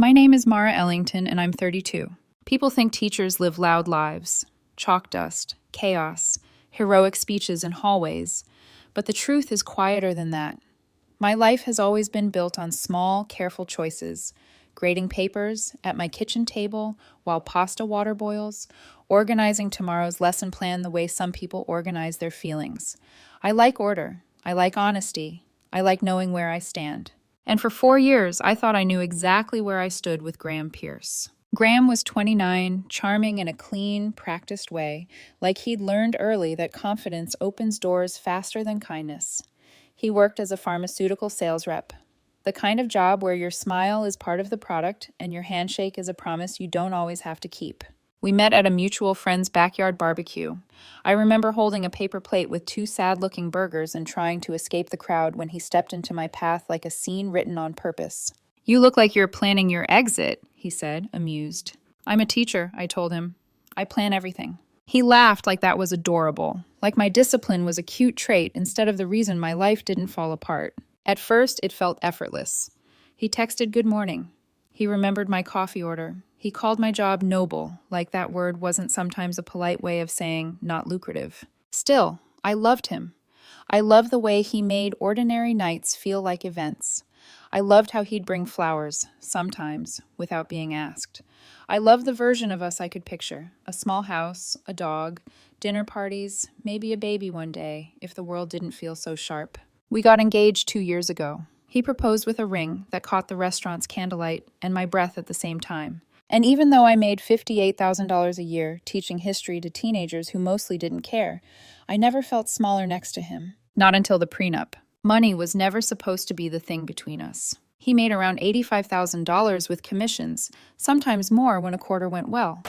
My name is Mara Ellington, and I'm 32. People think teachers live loud lives, chalk dust, chaos, heroic speeches in hallways, but the truth is quieter than that. My life has always been built on small, careful choices, grading papers, at my kitchen table while pasta water boils, organizing tomorrow's lesson plan the way some people organize their feelings. I like order. I like honesty. I like knowing where I stand. And for 4 years, I thought I knew exactly where I stood with Graham Pierce. Graham was 29, charming in a clean, practiced way, like he'd learned early that confidence opens doors faster than kindness. He worked as a pharmaceutical sales rep, the kind of job where your smile is part of the product and your handshake is a promise you don't always have to keep. We met at a mutual friend's backyard barbecue. I remember holding a paper plate with 2 sad-looking burgers and trying to escape the crowd when he stepped into my path like a scene written on purpose. "You look like you're planning your exit," he said, amused. "I'm a teacher," I told him. "I plan everything." He laughed like that was adorable, like my discipline was a cute trait instead of the reason my life didn't fall apart. At first, it felt effortless. He texted good morning. He remembered my coffee order. He called my job noble, like that word wasn't sometimes a polite way of saying not lucrative. Still, I loved him. I loved the way he made ordinary nights feel like events. I loved how he'd bring flowers, sometimes, without being asked. I loved the version of us I could picture. A small house, a dog, dinner parties, maybe a baby one day, if the world didn't feel so sharp. We got engaged 2 years ago. He proposed with a ring that caught the restaurant's candlelight and my breath at the same time. And even though I made $58,000 a year teaching history to teenagers who mostly didn't care, I never felt smaller next to him. Not until the prenup. Money was never supposed to be the thing between us. He made around $85,000 with commissions, sometimes more when a quarter went well.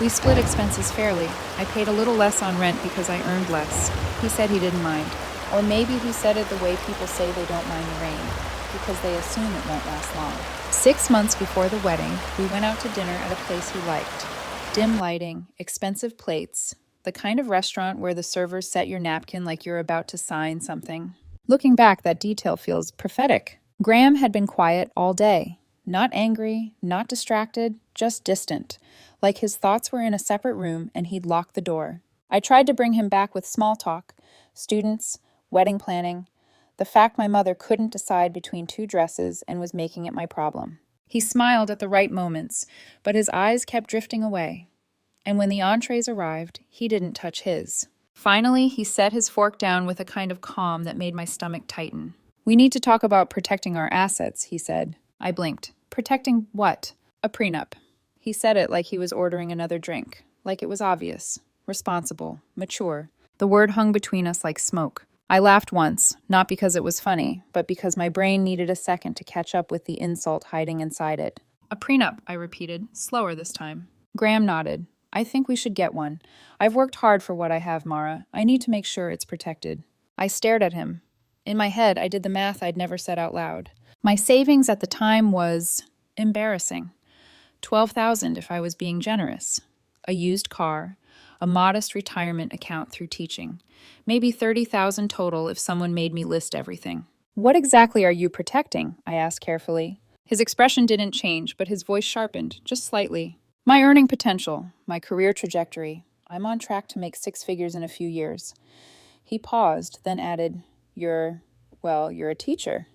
We split expenses fairly. I paid a little less on rent because I earned less. He said he didn't mind. Or maybe he said it the way people say they don't mind the rain, because they assume it won't last long. 6 months before the wedding, we went out to dinner at a place he liked. Dim lighting, expensive plates, the kind of restaurant where the servers set your napkin like you're about to sign something. Looking back, that detail feels prophetic. Graham had been quiet all day. Not angry, not distracted, just distant. Like his thoughts were in a separate room and he'd locked the door. I tried to bring him back with small talk, students, wedding planning, the fact my mother couldn't decide between 2 dresses and was making it my problem. He smiled at the right moments, but his eyes kept drifting away. And when the entrees arrived, he didn't touch his. Finally, he set his fork down with a kind of calm that made my stomach tighten. "We need to talk about protecting our assets," he said. I blinked. "Protecting what?" "A prenup." He said it like he was ordering another drink, like it was obvious, responsible, mature. The word hung between us like smoke. I laughed once, not because it was funny, but because my brain needed a second to catch up with the insult hiding inside it. "A prenup," I repeated, slower this time. Graham nodded. "I think we should get one. I've worked hard for what I have, Mara. I need to make sure it's protected." I stared at him. In my head, I did the math I'd never said out loud. My savings at the time was embarrassing. $12,000 if I was being generous. A used car, a modest retirement account through teaching. Maybe $30,000 total if someone made me list everything. "What exactly are you protecting?" I asked carefully. His expression didn't change, but his voice sharpened, just slightly. "My earning potential, my career trajectory. I'm on track to make 6 figures in a few years." He paused, then added, you're a teacher."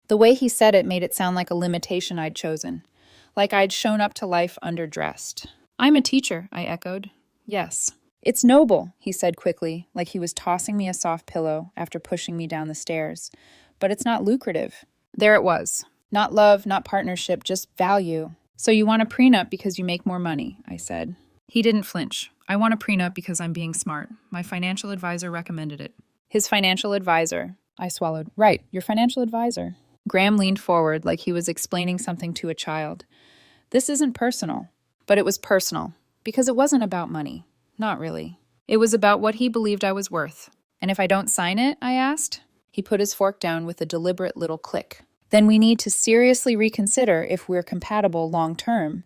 The way he said it made it sound like a limitation I'd chosen, like I'd shown up to life underdressed. "I'm a teacher," I echoed. "Yes." "It's noble," he said quickly, like he was tossing me a soft pillow after pushing me down the stairs. "But it's not lucrative." There it was. Not love, not partnership, just value. "So you want a prenup because you make more money," I said. He didn't flinch. "I want a prenup because I'm being smart. My financial advisor recommended it." His financial advisor. I swallowed. "Right, your financial advisor." Graham leaned forward like he was explaining something to a child. "This isn't personal." But it was personal, because it wasn't about money. Not really. It was about what he believed I was worth. "And if I don't sign it?" I asked. He put his fork down with a deliberate little click. "Then we need to seriously reconsider if we're compatible long term."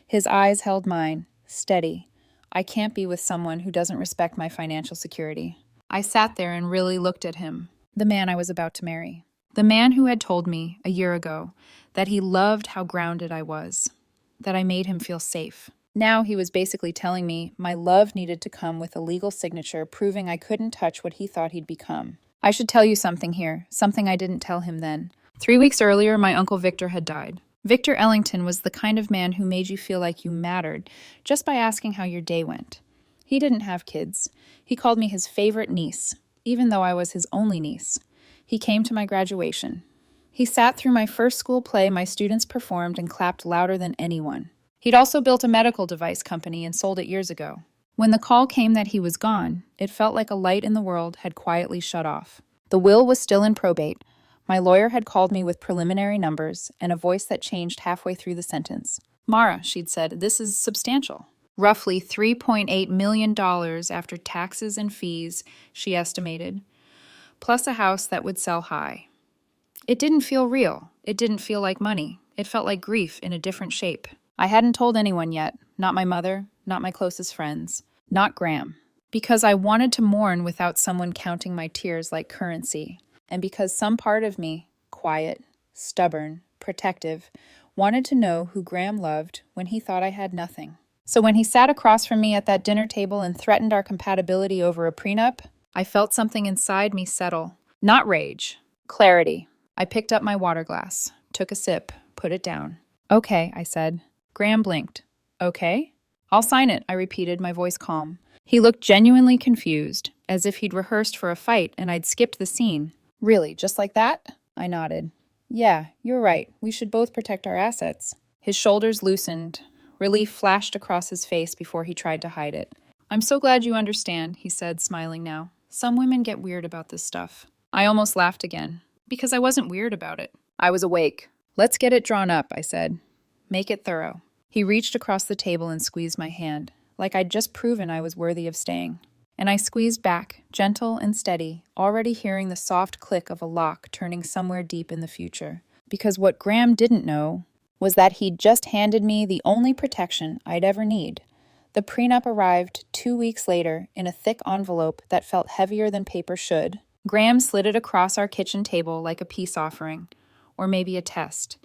His eyes held mine, steady. I can't be with someone who doesn't respect my financial security. I sat there and really looked at him, the man I was about to marry. The man who had told me, a year ago, that he loved how grounded I was, that I made him feel safe. Now he was basically telling me my love needed to come with a legal signature proving I couldn't touch what he thought he'd become. I should tell you something here, something I didn't tell him then. 3 weeks earlier, my Uncle Victor had died. Victor Ellington was the kind of man who made you feel like you mattered just by asking how your day went. He didn't have kids. He called me his favorite niece, even though I was his only niece. He came to my graduation. He sat through my first school play my students performed and clapped louder than anyone. He'd also built a medical device company and sold it years ago. When the call came that he was gone, it felt like a light in the world had quietly shut off. The will was still in probate. My lawyer had called me with preliminary numbers and a voice that changed halfway through the sentence. Mara, she'd said, this is substantial. Roughly $3.8 million after taxes and fees, she estimated, plus a house that would sell high. It didn't feel real. It didn't feel like money. It felt like grief in a different shape. I hadn't told anyone yet, not my mother, not my closest friends, not Graham, because I wanted to mourn without someone counting my tears like currency, and because some part of me, quiet, stubborn, protective, wanted to know who Graham loved when he thought I had nothing. So when he sat across from me at that dinner table and threatened our compatibility over a prenup, I felt something inside me settle. Not rage, clarity. I picked up my water glass, took a sip, put it down. Okay, I said. Graham blinked. Okay? I'll sign it, I repeated, my voice calm. He looked genuinely confused, as if he'd rehearsed for a fight and I'd skipped the scene. Really, just like that? I nodded. Yeah, you're right. We should both protect our assets. His shoulders loosened. Relief flashed across his face before he tried to hide it. I'm so glad you understand, he said, smiling now. Some women get weird about this stuff. I almost laughed again, because I wasn't weird about it. I was awake. Let's get it drawn up, I said. Make it thorough. He reached across the table and squeezed my hand, like I'd just proven I was worthy of staying. And I squeezed back, gentle and steady, already hearing the soft click of a lock turning somewhere deep in the future. Because what Graham didn't know was that he'd just handed me the only protection I'd ever need. The prenup arrived 2 weeks later in a thick envelope that felt heavier than paper should. Graham slid it across our kitchen table like a peace offering, or maybe a test.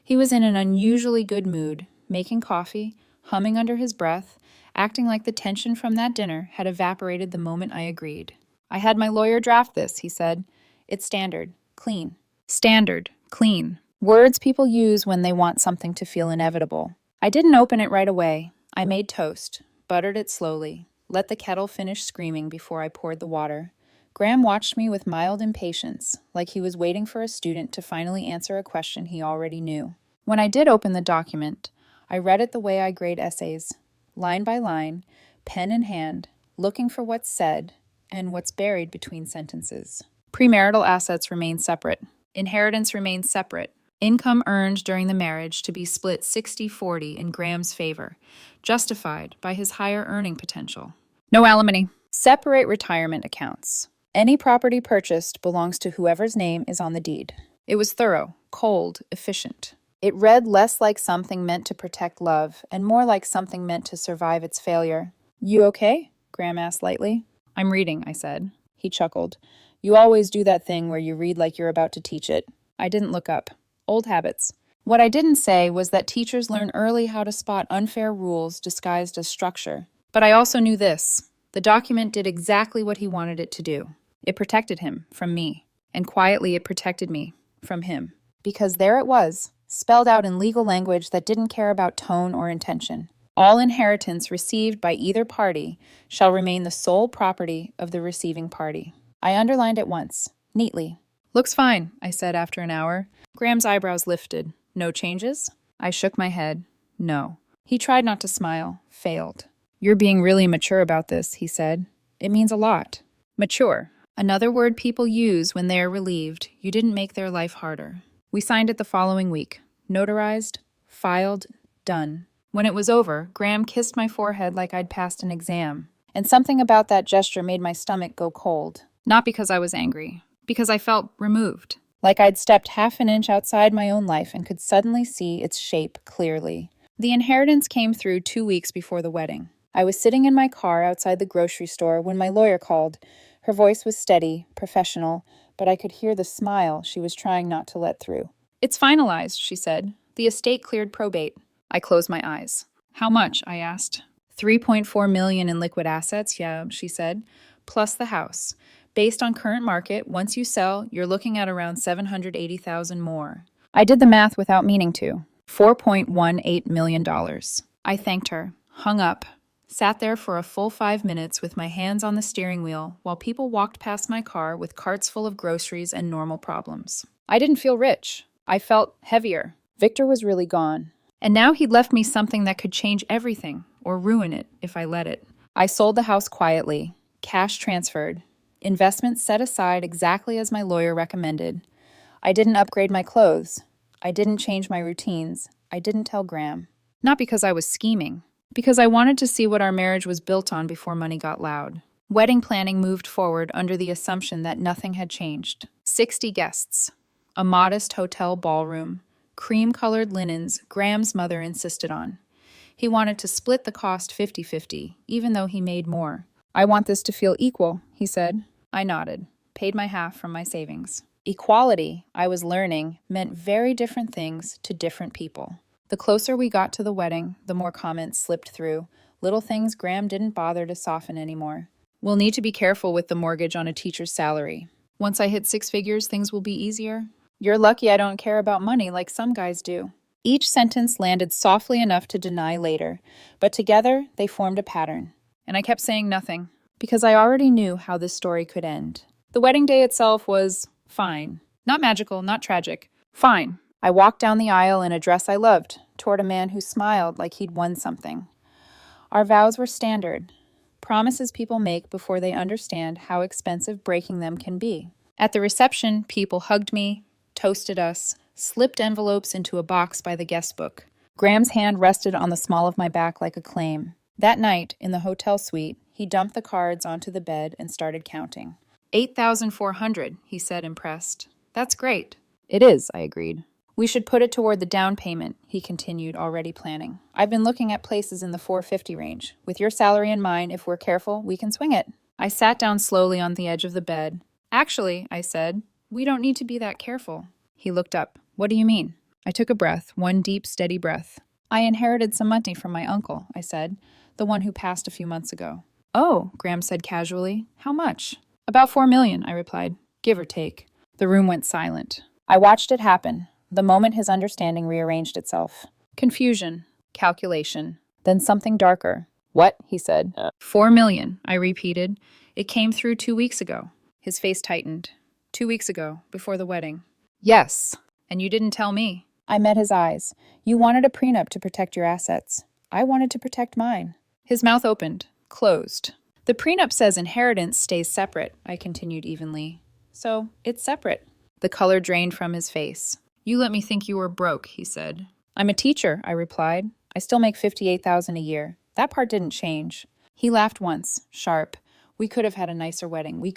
He was in an unusually good mood, making coffee, humming under his breath, acting like the tension from that dinner had evaporated the moment I agreed. I had my lawyer draft this, he said. It's standard, clean. Standard, clean. Words people use when they want something to feel inevitable. I didn't open it right away. I made toast, buttered it slowly, let the kettle finish screaming before I poured the water. Graham watched me with mild impatience, like he was waiting for a student to finally answer a question he already knew. When I did open the document, I read it the way I grade essays, line by line, pen in hand, looking for what's said and what's buried between sentences. Premarital assets remain separate. Inheritance remains separate. Income earned during the marriage to be split 60-40 in Graham's favor, justified by his higher earning potential. No alimony. Separate retirement accounts. Any property purchased belongs to whoever's name is on the deed. It was thorough, cold, efficient. It read less like something meant to protect love and more like something meant to survive its failure. You okay? Graham asked lightly. I'm reading, I said. He chuckled. You always do that thing where you read like you're about to teach it. I didn't look up. Old habits. What I didn't say was that teachers learn early how to spot unfair rules disguised as structure. But I also knew this. The document did exactly what he wanted it to do. It protected him from me. And quietly it protected me from him. Because there it was, spelled out in legal language that didn't care about tone or intention. All inheritance received by either party shall remain the sole property of the receiving party. I underlined it once, neatly. Looks fine, I said after an hour. Graham's eyebrows lifted. No changes? I shook my head. No. He tried not to smile. Failed. You're being really mature about this, he said. It means a lot. Mature. Another word people use when they are relieved. You didn't make their life harder. We signed it the following week. Notarized, filed, done. When it was over, Graham kissed my forehead like I'd passed an exam. And something about that gesture made my stomach go cold. Not because I was angry. Because I felt removed. Like I'd stepped half an inch outside my own life and could suddenly see its shape clearly. The inheritance came through 2 weeks before the wedding. I was sitting in my car outside the grocery store when my lawyer called. Her voice was steady, professional, but I could hear the smile she was trying not to let through. "It's finalized," she said. "The estate cleared probate." I closed my eyes. "How much?" I asked. 3.4 million in liquid assets, yeah, she said, plus the house. Based on current market, once you sell, you're looking at around 780,000 more. I did the math without meaning to. $4.18 million. I thanked her, hung up, sat there for a full 5 minutes with my hands on the steering wheel while people walked past my car with carts full of groceries and normal problems. I didn't feel rich. I felt heavier. Victor was really gone. And now he'd left me something that could change everything, or ruin it if I let it. I sold the house quietly, cash transferred, investments set aside exactly as my lawyer recommended. I didn't upgrade my clothes. I didn't change my routines. I didn't tell Graham. Not because I was scheming, because I wanted to see what our marriage was built on before money got loud. Wedding planning moved forward under the assumption that nothing had changed. 60 guests, a modest hotel ballroom, cream-colored linens Graham's mother insisted on. He wanted to split the cost 50-50, even though he made more. "I want this to feel equal," he said. I nodded, paid my half from my savings. Equality, I was learning, meant very different things to different people. The closer we got to the wedding, the more comments slipped through, little things Graham didn't bother to soften anymore. "We'll need to be careful with the mortgage on a teacher's salary. Once I hit 6 figures, things will be easier. You're lucky I don't care about money like some guys do." Each sentence landed softly enough to deny later, but together they formed a pattern. And I kept saying nothing, because I already knew how this story could end. The wedding day itself was fine. Not magical, not tragic. Fine. I walked down the aisle in a dress I loved, toward a man who smiled like he'd won something. Our vows were standard. Promises people make before they understand how expensive breaking them can be. At the reception, people hugged me, toasted us, slipped envelopes into a box by the guest book. Graham's hand rested on the small of my back like a claim. That night, in the hotel suite, he dumped the cards onto the bed and started counting. 8,400, he said, impressed. "That's great." "It is," I agreed. "We should put it toward the down payment," he continued, already planning. "I've been looking at places in the 450 range. With your salary in mind, if we're careful, we can swing it." I sat down slowly on the edge of the bed. "Actually," I said, "we don't need to be that careful." He looked up. "What do you mean?" I took a breath, one deep, steady breath. "I inherited some money from my uncle," I said, "the one who passed a few months ago." "Oh," Graham said casually. "How much?" "About 4 million, I replied, "give or take." The room went silent. I watched it happen, the moment his understanding rearranged itself. Confusion, calculation, then something darker. "What?" he said. 4 million, I repeated. "It came through 2 weeks ago." His face tightened. 2 weeks ago, before the wedding. "Yes. And you didn't tell me." I met his eyes. "You wanted a prenup to protect your assets. I wanted to protect mine." His mouth opened, closed. "The prenup says inheritance stays separate," I continued evenly. "So, it's separate." The color drained from his face. "You let me think you were broke," he said. "I'm a teacher," I replied. "I still make $58,000 a year. That part didn't change." He laughed once, sharp. "We could have had a nicer wedding. We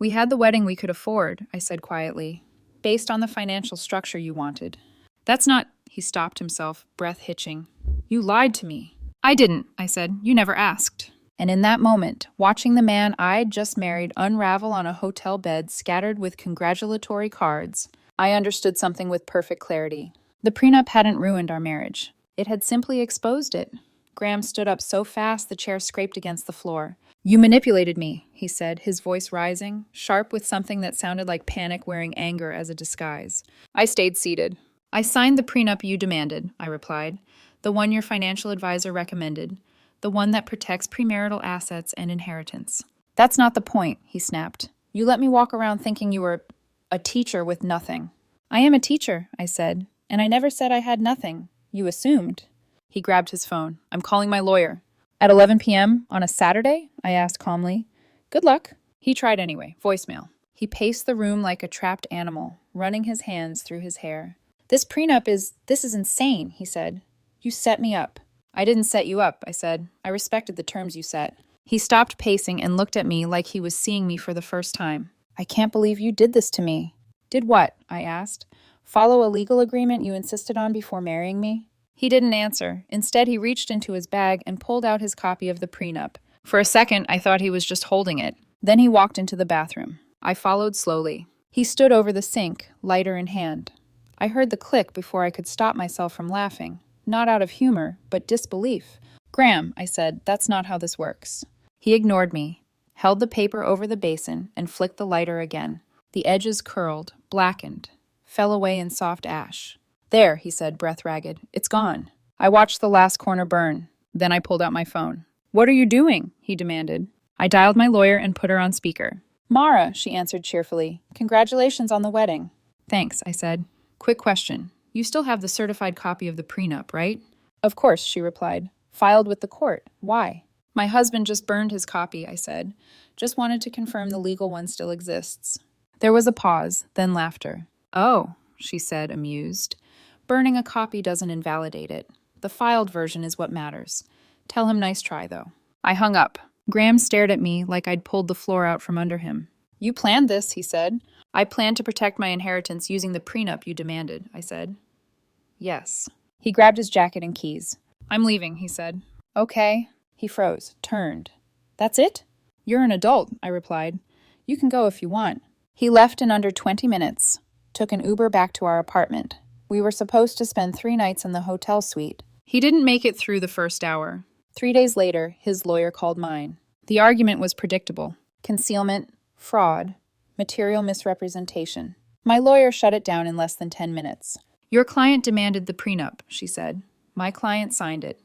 had the wedding we could afford," I said quietly, "based on the financial structure you wanted." "That's not—" He stopped himself, breath hitching. "You lied to me." "I didn't," I said. "You never asked." And in that moment, watching the man I'd just married unravel on a hotel bed scattered with congratulatory cards, I understood something with perfect clarity. The prenup hadn't ruined our marriage. It had simply exposed it. Graham stood up so fast the chair scraped against the floor. "You manipulated me," he said, his voice rising, sharp with something that sounded like panic wearing anger as a disguise. I stayed seated. "I signed the prenup you demanded," I replied. "The one your financial advisor recommended. The one that protects premarital assets and inheritance." "That's not the point," he snapped. "You let me walk around thinking you were a teacher with nothing." "I am a teacher," I said, "and I never said I had nothing. You assumed." He grabbed his phone. "I'm calling my lawyer." "At 11 p.m. on a Saturday?" I asked calmly. "Good luck." He tried anyway. Voicemail. He paced the room like a trapped animal, running his hands through his hair. This is insane," he said. "You set me up." "I didn't set you up," I said. "I respected the terms you set." He stopped pacing and looked at me like he was seeing me for the first time. "I can't believe you did this to me." "Did what?" I asked. "Follow a legal agreement you insisted on before marrying me?" He didn't answer. Instead, he reached into his bag and pulled out his copy of the prenup. For a second, I thought he was just holding it. Then he walked into the bathroom. I followed slowly. He stood over the sink, lighter in hand. I heard the click before I could stop myself from laughing, not out of humor, but disbelief. "Graham," I said, "that's not how this works." He ignored me, held the paper over the basin, and flicked the lighter again. The edges curled, blackened, fell away in soft ash. "There," he said, breath ragged. "It's gone." I watched the last corner burn. Then I pulled out my phone. "What are you doing?" he demanded. I dialed my lawyer and put her on speaker. "Mara," she answered cheerfully. "Congratulations on the wedding." "Thanks," I said. "Quick question. You still have the certified copy of the prenup, right?" "Of course," she replied. "Filed with the court. Why?" "My husband just burned his copy," I said. "Just wanted to confirm the legal one still exists." There was a pause, then laughter. "Oh," she said, amused. "Burning a copy doesn't invalidate it. The filed version is what matters. Tell him nice try, though." I hung up. Graham stared at me like I'd pulled the floor out from under him. "You planned this," he said. "I planned to protect my inheritance using the prenup you demanded," I said. "Yes." He grabbed his jacket and keys. "I'm leaving," he said. "Okay." He froze, turned. "That's it?" "You're an adult," I replied. "You can go if you want." He left in under 20 minutes, took an Uber back to our apartment. We were supposed to spend 3 nights in the hotel suite. He didn't make it through the first hour. 3 days later, his lawyer called mine. The argument was predictable. Concealment, fraud, material misrepresentation. My lawyer shut it down in less than 10 minutes. "Your client demanded the prenup," she said. "My client signed it.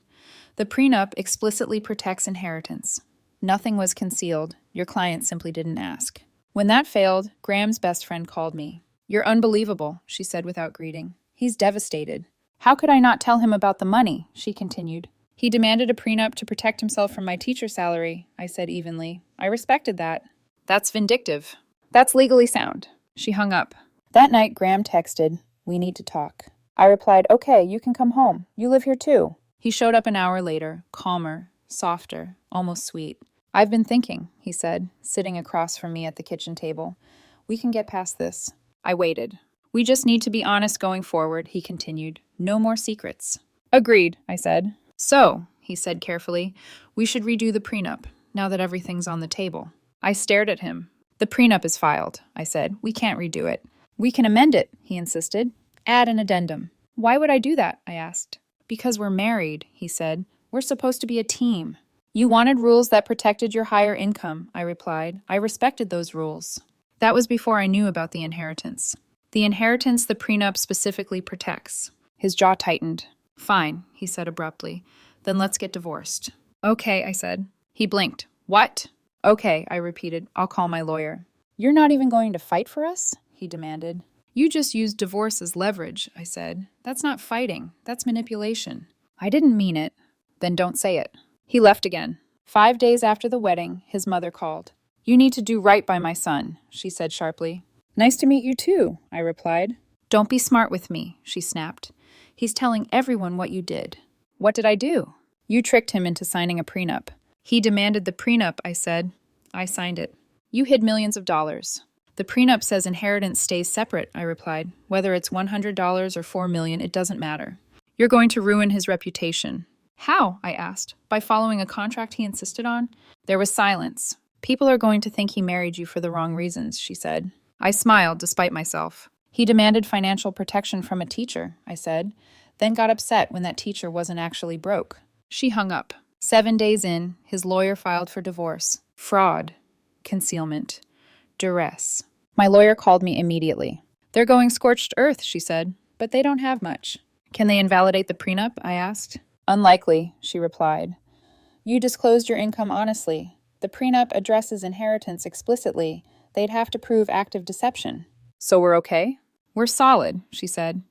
The prenup explicitly protects inheritance. Nothing was concealed. Your client simply didn't ask." When that failed, Graham's best friend called me. "You're unbelievable," she said without greeting. "He's devastated." "How could I not tell him about the money?" she continued. "He demanded a prenup to protect himself from my teacher salary," I said evenly. "I respected that." "That's vindictive." "That's legally sound." She hung up. That night, Graham texted, "We need to talk." I replied, "Okay, you can come home. You live here too." He showed up an hour later, calmer, softer, almost sweet. "I've been thinking," he said, sitting across from me at the kitchen table. "We can get past this." I waited. "We just need to be honest going forward," he continued. "No more secrets." "Agreed," I said. "So," he said carefully, "we should redo the prenup, now that everything's on the table." I stared at him. "The prenup is filed," I said. "We can't redo it." "We can amend it," he insisted. "Add an addendum." "Why would I do that?" I asked. "Because we're married," he said. "We're supposed to be a team." "You wanted rules that protected your higher income," I replied. "I respected those rules." That was before I knew about the inheritance. The inheritance the prenup specifically protects. His jaw tightened. "Fine," he said abruptly. "Then let's get divorced." "Okay," I said. He blinked. "What?" "Okay," I repeated. "I'll call my lawyer." "You're not even going to fight for us?" he demanded. "You just used divorce as leverage," I said. "That's not fighting. That's manipulation." "I didn't mean it." "Then don't say it." He left again. 5 days after the wedding, his mother called. "You need to do right by my son," she said sharply. "Nice to meet you too," I replied. "Don't be smart with me," she snapped. "He's telling everyone what you did." "What did I do?" "You tricked him into signing a prenup." "He demanded the prenup," I said. "I signed it." "You hid millions of dollars." "The prenup says inheritance stays separate," I replied. "Whether it's $100 or $4 million, it doesn't matter." "You're going to ruin his reputation." "How?" I asked. "By following a contract he insisted on?" There was silence. "People are going to think he married you for the wrong reasons," she said. I smiled, despite myself. "He demanded financial protection from a teacher," I said, then got upset when that teacher wasn't actually broke. She hung up. 7 days in, his lawyer filed for divorce. Fraud. Concealment. Duress. My lawyer called me immediately. "They're going scorched earth," she said, "but they don't have much." "Can they invalidate the prenup?" I asked. "Unlikely," she replied. "You disclosed your income honestly. The prenup addresses inheritance explicitly. They'd have to prove active deception." "So we're okay?" "We're solid," she said.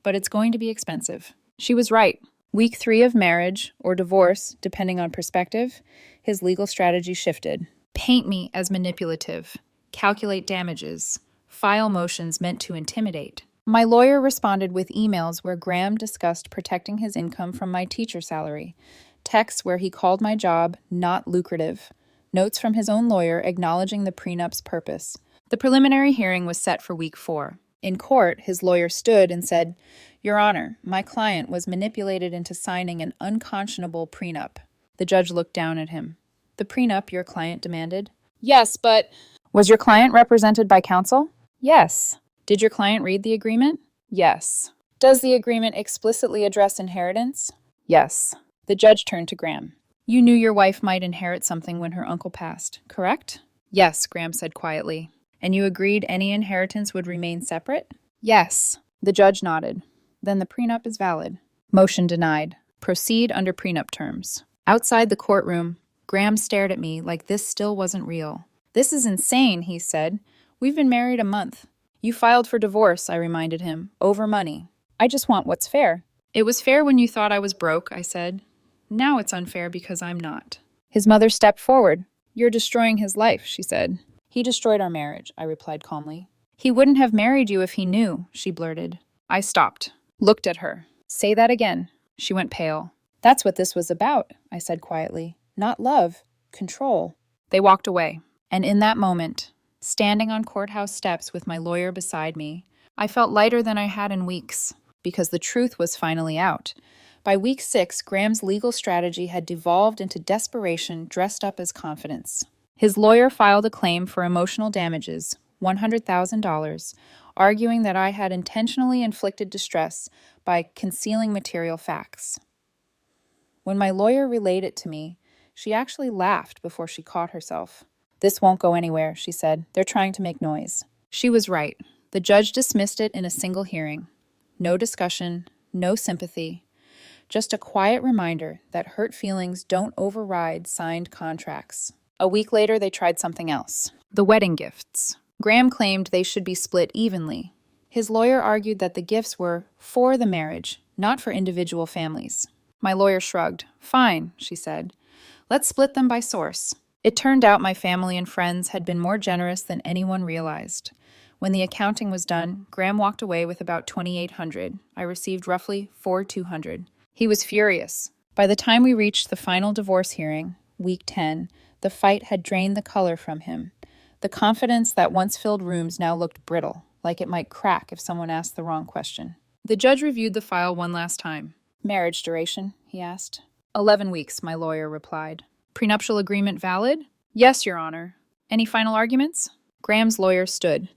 "But it's going to be expensive." She was right. Week 3 of marriage, or divorce, depending on perspective, his legal strategy shifted. Paint me as manipulative. Calculate damages. File motions meant to intimidate. My lawyer responded with emails where Graham discussed protecting his income from my teacher salary, texts where he called my job not lucrative, notes from his own lawyer acknowledging the prenup's purpose. The preliminary hearing was set for week 4. In court, his lawyer stood and said, "Your Honor, my client was manipulated into signing an unconscionable prenup." The judge looked down at him. "The prenup your client demanded?" "Yes, but..." Was your client represented by counsel? Yes. Did your client read the agreement? Yes. Does the agreement explicitly address inheritance? Yes. The judge turned to Graham. You knew your wife might inherit something when her uncle passed, correct? Yes, Graham said quietly. And you agreed any inheritance would remain separate? Yes. The judge nodded. Then the prenup is valid. Motion denied. Proceed under prenup terms. Outside the courtroom, Graham stared at me like this still wasn't real. This is insane, he said. We've been married a month. You filed for divorce, I reminded him, over money. I just want what's fair. It was fair when you thought I was broke, I said. Now it's unfair because I'm not. His mother stepped forward. You're destroying his life, she said. He destroyed our marriage, I replied calmly. He wouldn't have married you if he knew, she blurted. I stopped, looked at her. Say that again. She went pale. That's what this was about, I said quietly. Not love, control. They walked away. And in that moment, standing on courthouse steps with my lawyer beside me, I felt lighter than I had in weeks, because the truth was finally out. By week 6, Graham's legal strategy had devolved into desperation dressed up as confidence. His lawyer filed a claim for emotional damages, $100,000, arguing that I had intentionally inflicted distress by concealing material facts. When my lawyer relayed it to me, she actually laughed before she caught herself. This won't go anywhere, she said. They're trying to make noise. She was right. The judge dismissed it in a single hearing. No discussion, no sympathy. Just a quiet reminder that hurt feelings don't override signed contracts. A week later, they tried something else. The wedding gifts. Graham claimed they should be split evenly. His lawyer argued that the gifts were for the marriage, not for individual families. My lawyer shrugged. Fine, she said. Let's split them by source. It turned out my family and friends had been more generous than anyone realized. When the accounting was done, Graham walked away with about $2,800. I received roughly $4,200. He was furious. By the time we reached the final divorce hearing, week 10, the fight had drained the color from him. The confidence that once filled rooms now looked brittle, like it might crack if someone asked the wrong question. The judge reviewed the file one last time. Marriage duration, he asked. 11 weeks, my lawyer replied. Prenuptial agreement valid? Yes, Your Honor. Any final arguments? Graham's lawyer stood.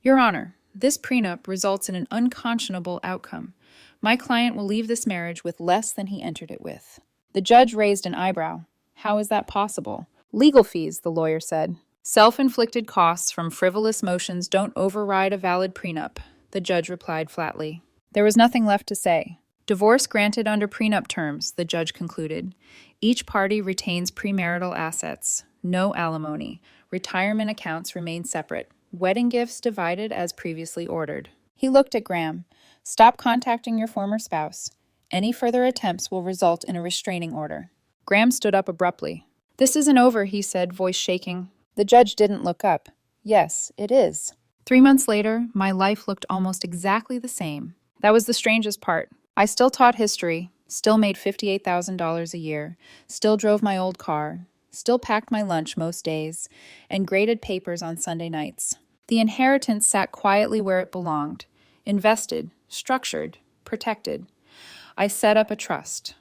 Your Honor, this prenup results in an unconscionable outcome. My client will leave this marriage with less than he entered it with. The judge raised an eyebrow. How is that possible? Legal fees, the lawyer said. Self-inflicted costs from frivolous motions don't override a valid prenup, the judge replied flatly. There was nothing left to say. Divorce granted under prenup terms, the judge concluded. Each party retains premarital assets. No alimony. Retirement accounts remain separate. Wedding gifts divided as previously ordered. He looked at Graham. Stop contacting your former spouse. Any further attempts will result in a restraining order. Graham stood up abruptly. This isn't over, he said, voice shaking. The judge didn't look up. Yes, it is. 3 months later, my life looked almost exactly the same. That was the strangest part. I still taught history, still made $58,000 a year, still drove my old car, still packed my lunch most days, and graded papers on Sunday nights. The inheritance sat quietly where it belonged, invested, structured, protected. I set up a trust,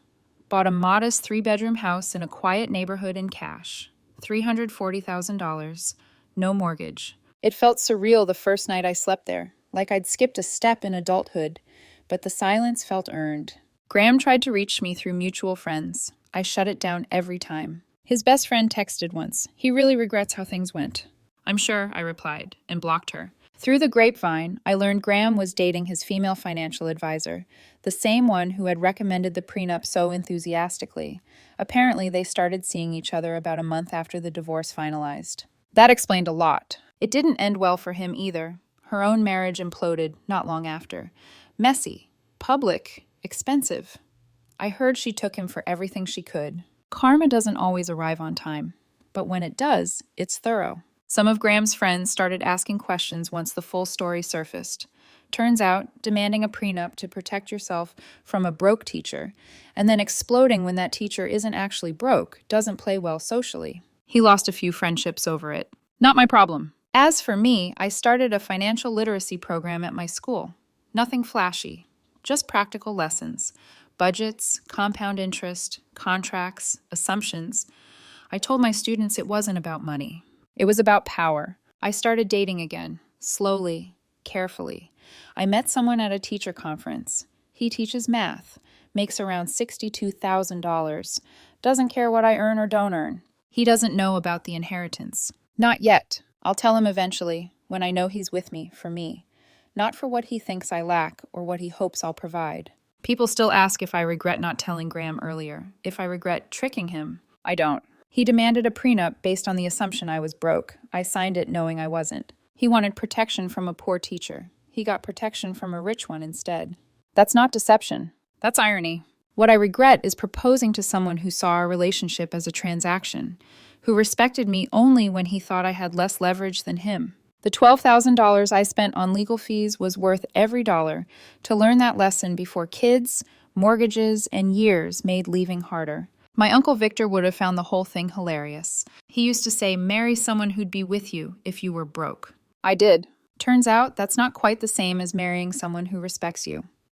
bought a modest 3-bedroom house in a quiet neighborhood in cash, $340,000, no mortgage. It felt surreal the first night I slept there, like I'd skipped a step in adulthood, but the silence felt earned. Graham tried to reach me through mutual friends. I shut it down every time. His best friend texted once. He really regrets how things went. I'm sure, I replied, and blocked her. Through the grapevine, I learned Graham was dating his female financial advisor, the same one who had recommended the prenup so enthusiastically. Apparently, they started seeing each other about a month after the divorce finalized. That explained a lot. It didn't end well for him either. Her own marriage imploded not long after. Messy, public, expensive. I heard she took him for everything she could. Karma doesn't always arrive on time, but when it does, it's thorough. Some of Graham's friends started asking questions once the full story surfaced. Turns out, demanding a prenup to protect yourself from a broke teacher, and then exploding when that teacher isn't actually broke, doesn't play well socially. He lost a few friendships over it. Not my problem. As for me, I started a financial literacy program at my school. Nothing flashy, just practical lessons. Budgets, compound interest, contracts, assumptions. I told my students it wasn't about money. It was about power. I started dating again, slowly, carefully. I met someone at a teacher conference. He teaches math, makes around $62,000, doesn't care what I earn or don't earn. He doesn't know about the inheritance. Not yet. I'll tell him eventually, when I know he's with me, for me. Not for what he thinks I lack or what he hopes I'll provide. People still ask if I regret not telling Graham earlier, if I regret tricking him. I don't. He demanded a prenup based on the assumption I was broke. I signed it knowing I wasn't. He wanted protection from a poor teacher. He got protection from a rich one instead. That's not deception. That's irony. What I regret is proposing to someone who saw our relationship as a transaction, who respected me only when he thought I had less leverage than him. The $12,000 I spent on legal fees was worth every dollar to learn that lesson before kids, mortgages, and years made leaving harder. My Uncle Victor would have found the whole thing hilarious. He used to say, marry someone who'd be with you if you were broke. I did. Turns out that's not quite the same as marrying someone who respects you.